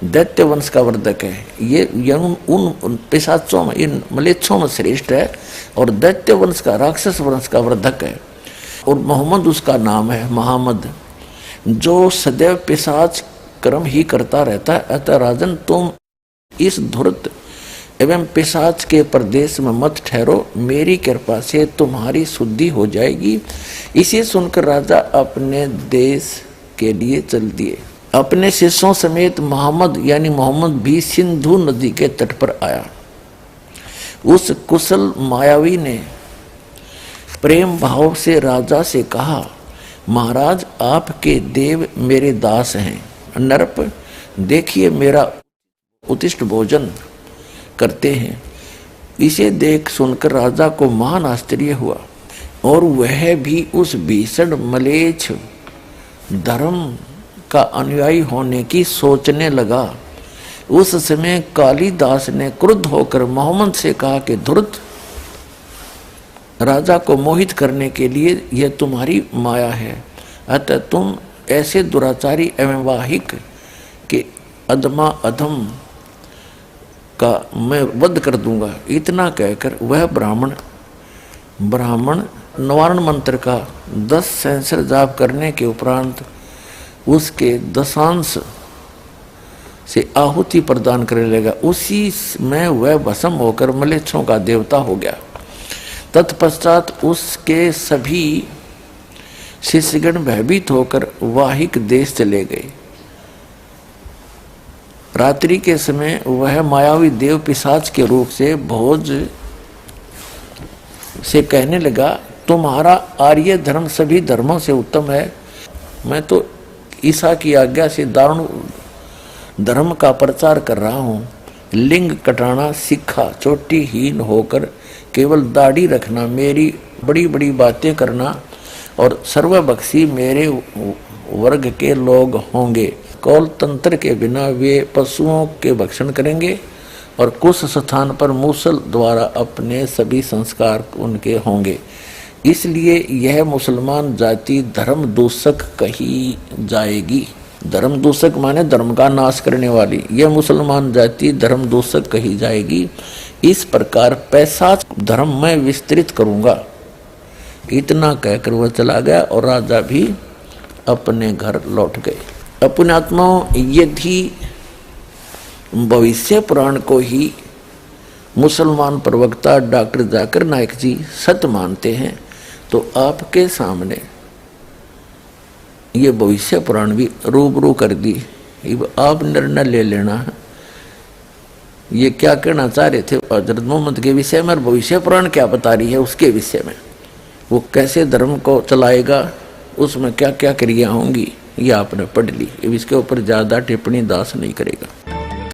दैत्य वंश का वर्धक है। ये उन पिशाचों में, इन म्लेच्छों में श्रेष्ठ है, और दैत्य वंश का राक्षस वंश का वर्धक है। और मोहम्मद उसका नाम है, महामद, जो सदैव पिशाच कर्म ही करता रहता है। अतः राजन तुम इस धूर्त एवं पिशाच के प्रदेश में मत ठहरो, मेरी कृपा से तुम्हारी शुद्धि हो जाएगी। इसे सुनकर राजा अपने देश के लिए चल दिए। अपने शिष्यों समेत मोहम्मद भी सिंधु नदी के तट पर आया। उस कुशल मायावी ने प्रेम भाव से राजा से कहा, महाराज आपके देव मेरे दास हैं। नरप देखिए मेरा उत्तिष्ट भोजन करते हैं। इसे देख सुनकर राजा को महान आश्चर्य हुआ और वह भी उस भीषण मलेच्छ धर्म का अनुयायी होने की सोचने लगा। उस समय कालिदास ने क्रुद्ध होकर मोहम्मद से कहा कि धूर्त, राजा को मोहित करने के लिए यह तुम्हारी माया है, अतः तुम ऐसे दुराचारी एवं वाहिक के अधमा अधम का मैं वध कर दूंगा। इतना कहकर वह ब्राह्मण निवारण मंत्र का 10 सेंसर जाप करने के उपरांत उसके दशांश से आहुति प्रदान करने लगा। उसी में वह भस्म होकर मलेच्छों का देवता हो गया। तत्पश्चात उसके सभी शिष्यगण भयभीत होकर वाहिक देश चले गए। रात्रि के समय वह मायावी देव पिशाच के रूप से भोज से कहने लगा, तुम्हारा आर्य धर्म सभी धर्मों से उत्तम है। मैं तो ईसा की आज्ञा से दारुण धर्म का प्रचार कर रहा हूँ। लिंग कटाना सीखा, चोटीहीन होकर केवल दाढ़ी रखना, मेरी बड़ी बड़ी बातें करना और सर्वबख्शी मेरे वर्ग के लोग होंगे। कौल तंत्र के बिना वे पशुओं के भक्षण करेंगे और कुछ स्थान पर मूसल द्वारा अपने सभी संस्कार उनके होंगे। इसलिए यह मुसलमान जाति धर्म दूषक कही जाएगी। धर्म दूषक माने धर्म का नाश करने वाली। यह मुसलमान जाति धर्म दूषक कही जाएगी। इस प्रकार पैशाच धर्म मैं विस्तृत करूंगा। इतना कहकर वह चला गया और राजा भी अपने घर लौट गए। अपने आत्माओं, यदि भविष्य पुराण को ही मुसलमान प्रवक्ता डॉक्टर जाकिर नाइक जी सत्य मानते हैं तो आपके सामने ये भविष्य पुराण भी रूबरू कर दी। आप निर्णय ले लेना ये क्या कहना चाह रहे थे हजरत मोहम्मद के विषय में और भविष्य पुराण क्या बता रही है उसके विषय में। वो कैसे धर्म को चलाएगा, उसमें क्या क्या क्रिया होंगी, ये आपने पढ़ ली। इसके ऊपर ज़्यादा टिप्पणी दास नहीं करेगा।